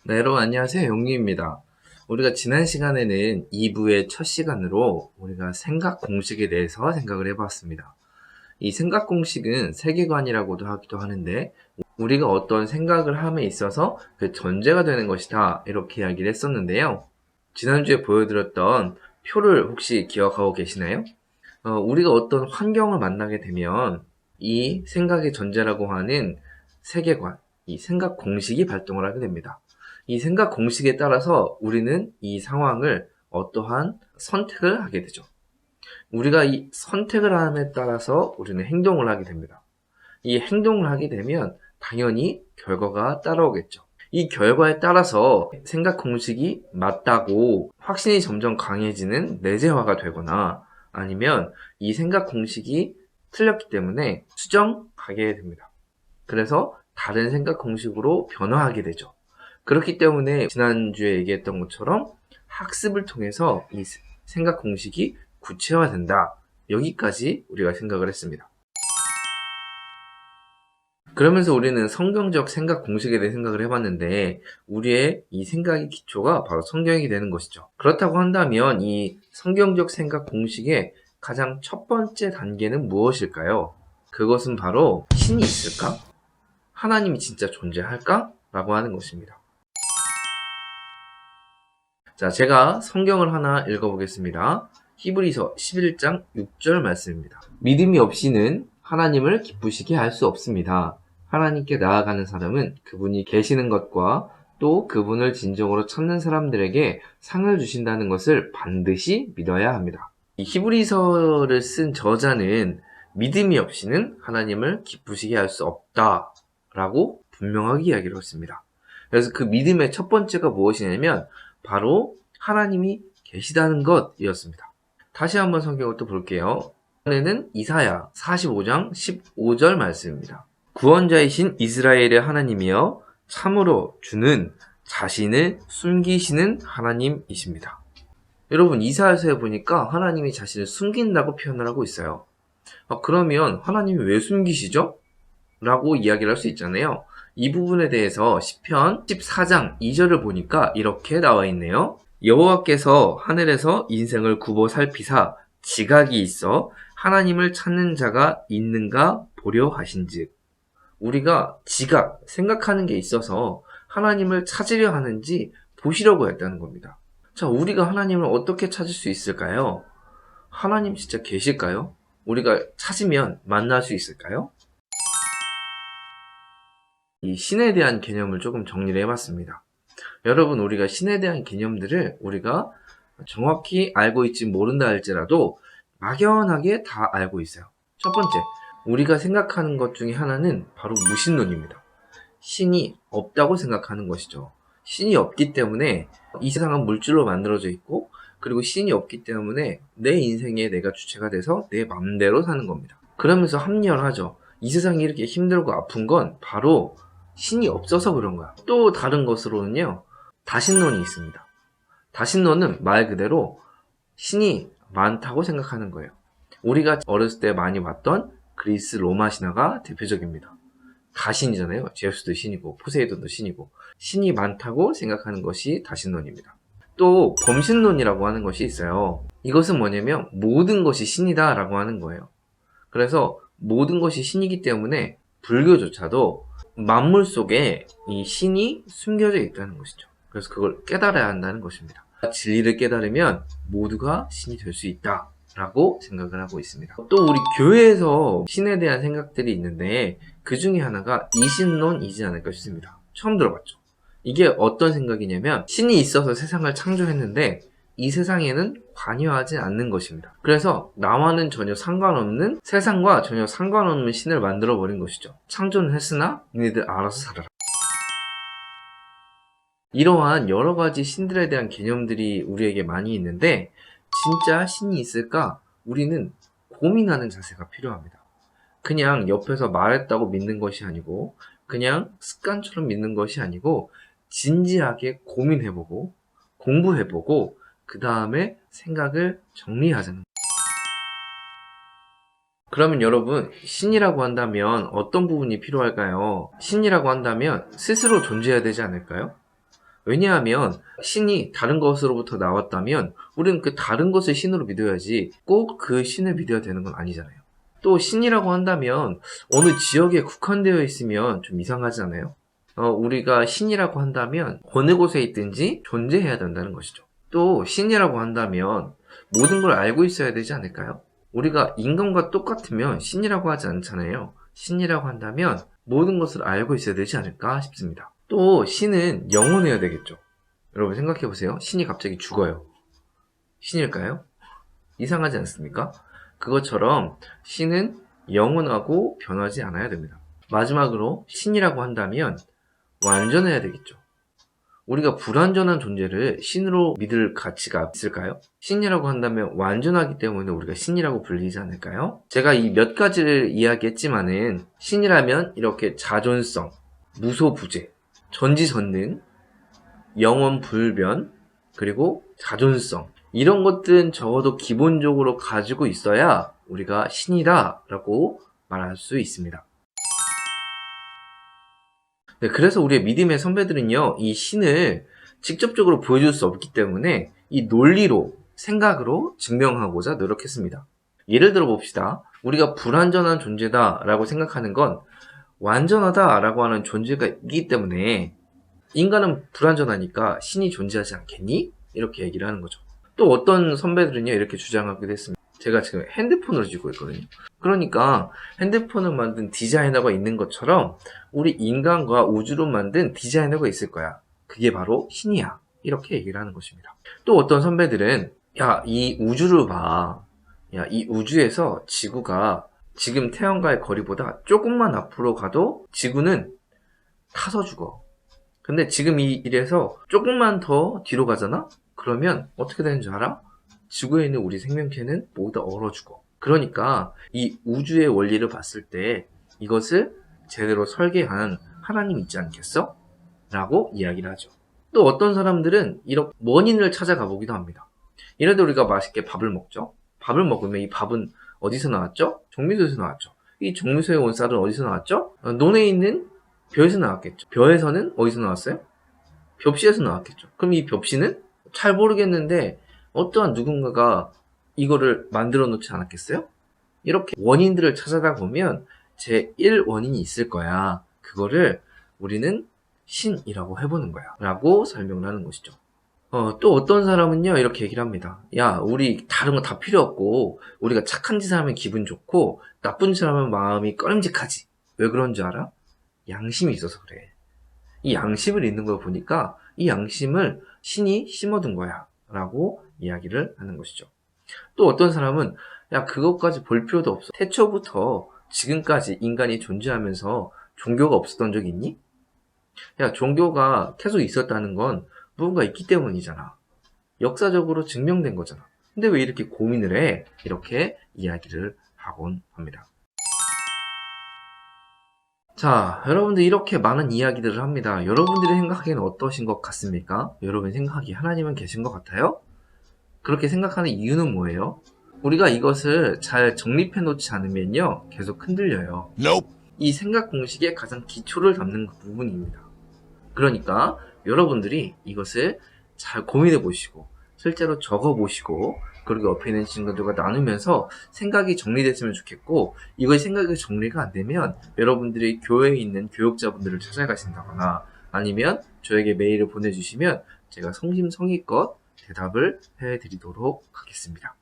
네, 여러분 안녕하세요. 용기입니다. 우리가 지난 시간에는 2부의 첫 시간으로 우리가 생각 공식에 대해서 생각을 해봤습니다. 이 생각 공식은 세계관이라고도 하기도 하는데 우리가 어떤 생각을 함에 있어서 그 전제가 되는 것이다 이렇게 이야기를 했었는데요. 지난주에 보여드렸던 표를 혹시 기억하고 계시나요? 우리가 어떤 환경을 만나게 되면 이 생각의 전제라고 하는 세계관, 이 생각 공식이 발동을 하게 됩니다. 이 생각 공식에 따라서 우리는 이 상황을 어떠한 선택을 하게 되죠. 우리가 이 선택을 함에 따라서 우리는 행동을 하게 됩니다. 이 행동을 하게 되면 당연히 결과가 따라오겠죠. 이 결과에 따라서 생각 공식이 맞다고 확신이 점점 강해지는 내재화가 되거나 아니면 이 생각 공식이 틀렸기 때문에 수정하게 됩니다. 그래서 다른 생각 공식으로 변화하게 되죠. 그렇기 때문에 지난주에 얘기했던 것처럼 학습을 통해서 이 생각 공식이 구체화된다. 여기까지 우리가 생각을 했습니다. 그러면서 우리는 성경적 생각 공식에 대해 생각을 해봤는데 우리의 이 생각의 기초가 바로 성경이 되는 것이죠. 그렇다고 한다면 이 성경적 생각 공식의 가장 첫 번째 단계는 무엇일까요? 그것은 바로 신이 있을까? 하나님이 진짜 존재할까? 라고 하는 것입니다. 자, 제가 성경을 하나 읽어보겠습니다. 히브리서 11장 6절 말씀입니다. 믿음이 없이는 하나님을 기쁘시게 할 수 없습니다. 하나님께 나아가는 사람은 그분이 계시는 것과 또 그분을 진정으로 찾는 사람들에게 상을 주신다는 것을 반드시 믿어야 합니다. 이 히브리서를 쓴 저자는 믿음이 없이는 하나님을 기쁘시게 할 수 없다라고 분명하게 이야기를 했습니다. 그래서 그 믿음의 첫 번째가 무엇이냐면 바로 하나님이 계시다는 것이었습니다. 다시 한번 성경을 또 볼게요. 이번에는 이사야 45장 15절 말씀입니다. 구원자이신 이스라엘의 하나님이여 참으로 주는 자신을 숨기시는 하나님이십니다. 여러분 이사야서에 보니까 하나님이 자신을 숨긴다고 표현을 하고 있어요. 그러면 하나님이 왜 숨기시죠? 라고 이야기를 할 수 있잖아요. 이 부분에 대해서 시편 14장 2절을 보니까 이렇게 나와 있네요. 여호와께서 하늘에서 인생을 굽어 살피사 지각이 있어 하나님을 찾는 자가 있는가 보려 하신즉. 우리가 지각, 생각하는 게 있어서 하나님을 찾으려 하는지 보시려고 했다는 겁니다. 자, 우리가 하나님을 어떻게 찾을 수 있을까요? 하나님 진짜 계실까요? 우리가 찾으면 만날 수 있을까요? 이 신에 대한 개념을 조금 정리를 해봤습니다. 여러분, 우리가 신에 대한 개념들을 우리가 정확히 알고 있지 모른다 할지라도 막연하게 다 알고 있어요. 첫 번째, 우리가 생각하는 것 중에 하나는 바로 무신론입니다. 신이 없다고 생각하는 것이죠. 신이 없기 때문에 이 세상은 물질로 만들어져 있고 그리고 신이 없기 때문에 내 인생에 내가 주체가 돼서 내 맘대로 사는 겁니다. 그러면서 합리화하죠. 이 세상이 이렇게 힘들고 아픈 건 바로 신이 없어서 그런 거야. 또 다른 것으로는요, 다신론이 있습니다. 다신론은 말 그대로 신이 많다고 생각하는 거예요. 우리가 어렸을 때 많이 봤던 그리스 로마 신화가 대표적입니다. 다신이잖아요. 제우스도 신이고 포세이돈도 신이고 신이 많다고 생각하는 것이 다신론입니다. 또 범신론이라고 하는 것이 있어요. 이것은 뭐냐면 모든 것이 신이다 라고 하는 거예요. 그래서 모든 것이 신이기 때문에 불교조차도 만물 속에 이 신이 숨겨져 있다는 것이죠. 그래서 그걸 깨달아야 한다는 것입니다. 진리를 깨달으면 모두가 신이 될 수 있다 라고 생각을 하고 있습니다. 또 우리 교회에서 신에 대한 생각들이 있는데 그 중에 하나가 이신론이지 않을까 싶습니다. 처음 들어봤죠. 이게 어떤 생각이냐면 신이 있어서 세상을 창조했는데 이 세상에는 관여하지 않는 것입니다. 그래서 나와는 전혀 상관없는, 세상과 전혀 상관없는 신을 만들어버린 것이죠. 창조는 했으나 니네들 알아서 살아라. 이러한 여러 가지 신들에 대한 개념들이 우리에게 많이 있는데 진짜 신이 있을까? 우리는 고민하는 자세가 필요합니다. 그냥 옆에서 말했다고 믿는 것이 아니고 그냥 습관처럼 믿는 것이 아니고 진지하게 고민해보고 공부해보고 그 다음에 생각을 정리하자는 거예요. 그러면 여러분, 신이라고 한다면 어떤 부분이 필요할까요? 신이라고 한다면 스스로 존재해야 되지 않을까요? 왜냐하면 신이 다른 것으로부터 나왔다면 우리는 그 다른 것을 신으로 믿어야지 꼭 그 신을 믿어야 되는 건 아니잖아요. 또 신이라고 한다면 어느 지역에 국한되어 있으면 좀 이상하지 않아요? 우리가 신이라고 한다면 어느 곳에 있든지 존재해야 된다는 것이죠. 또 신이라고 한다면 모든 걸 알고 있어야 되지 않을까요? 우리가 인간과 똑같으면 신이라고 하지 않잖아요. 신이라고 한다면 모든 것을 알고 있어야 되지 않을까 싶습니다. 또 신은 영원해야 되겠죠. 여러분 생각해보세요. 신이 갑자기 죽어요. 신일까요? 이상하지 않습니까? 그것처럼 신은 영원하고 변하지 않아야 됩니다. 마지막으로 신이라고 한다면 완전해야 되겠죠. 우리가 불완전한 존재를 신으로 믿을 가치가 있을까요? 신이라고 한다면 완전하기 때문에 우리가 신이라고 불리지 않을까요? 제가 이 몇 가지를 이야기했지만은 신이라면 이렇게 자존성, 무소부재, 전지전능, 영원불변, 그리고 자존성, 이런 것들은 적어도 기본적으로 가지고 있어야 우리가 신이다 라고 말할 수 있습니다. 네, 그래서 우리의 믿음의 선배들은요, 이 신을 직접적으로 보여줄 수 없기 때문에 이 논리로, 생각으로 증명하고자 노력했습니다. 예를 들어 봅시다. 우리가 불완전한 존재다 라고 생각하는 건 완전하다 라고 하는 존재가 있기 때문에 인간은 불완전하니까 신이 존재하지 않겠니? 이렇게 얘기를 하는 거죠. 또 어떤 선배들은요, 이렇게 주장하기도 했습니다. 제가 지금 핸드폰을 쥐고 있거든요. 그러니까 핸드폰을 만든 디자이너가 있는 것처럼 우리 인간과 우주로 만든 디자이너가 있을 거야. 그게 바로 신이야. 이렇게 얘기를 하는 것입니다. 또 어떤 선배들은 야, 이 우주를 봐. 야, 이 우주에서 지구가 지금 태양과의 거리보다 조금만 앞으로 가도 지구는 타서 죽어. 근데 지금 이 일에서 조금만 더 뒤로 가잖아? 그러면 어떻게 되는 줄 알아? 지구에 있는 우리 생명체는 모두 얼어 죽어. 그러니까 이 우주의 원리를 봤을 때 이것을 제대로 설계한 하나님이 있지 않겠어? 라고 이야기를 하죠. 또 어떤 사람들은 이런 원인을 찾아가 보기도 합니다. 예를 들어 우리가 맛있게 밥을 먹죠. 밥을 먹으면 이 밥은 어디서 나왔죠? 정미소에서 나왔죠. 이 정미소에 온 쌀은 어디서 나왔죠? 논에 있는 벼에서 나왔겠죠. 벼에서는 어디서 나왔어요? 벽시에서 나왔겠죠. 그럼 이 벽시는 잘 모르겠는데 어떠한 누군가가 이거를 만들어 놓지 않았겠어요? 이렇게 원인들을 찾아다 보면 제1원인이 있을 거야. 그거를 우리는 신이라고 해보는 거야. 라고 설명을 하는 것이죠. 또 어떤 사람은요, 이렇게 얘기를 합니다. 야, 우리 다른 거 다 필요 없고, 우리가 착한 짓을 하면 기분 좋고, 나쁜 짓을 하면 마음이 꺼림직하지. 왜 그런 줄 알아? 양심이 있어서 그래. 이 양심을 있는 걸 보니까 이 양심을 신이 심어둔 거야. 라고 이야기를 하는 것이죠. 또 어떤 사람은 야, 그것까지 볼 필요도 없어. 태초부터 지금까지 인간이 존재하면서 종교가 없었던 적이 있니? 야, 종교가 계속 있었다는 건 무언가 있기 때문이잖아. 역사적으로 증명된 거잖아. 근데 왜 이렇게 고민을 해? 이렇게 이야기를 하곤 합니다. 자, 여러분들 이렇게 많은 이야기들을 합니다. 여러분들의 생각에는 어떠신 것 같습니까? 여러분 생각이 하나님은 계신 것 같아요? 그렇게 생각하는 이유는 뭐예요? 우리가 이것을 잘 정립해 놓지 않으면요, 계속 흔들려요. Nope. 이 생각 공식의 가장 기초를 담는 부분입니다. 그러니까 여러분들이 이것을 잘 고민해 보시고 실제로 적어 보시고 그리고 옆에 있는 친구들과 나누면서 생각이 정리됐으면 좋겠고, 이걸 생각이 정리가 안 되면 여러분들이 교회에 있는 교육자분들을 찾아가신다거나 아니면 저에게 메일을 보내주시면 제가 성심성의껏 대답을 해드리도록 하겠습니다.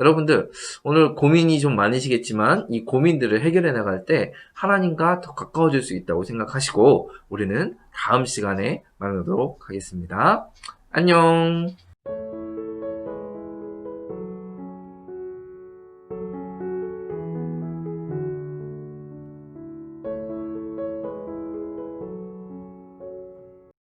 여러분들 오늘 고민이 좀 많으시겠지만 이 고민들을 해결해 나갈 때 하나님과 더 가까워질 수 있다고 생각하시고 우리는 다음 시간에 만나도록 하겠습니다. 안녕.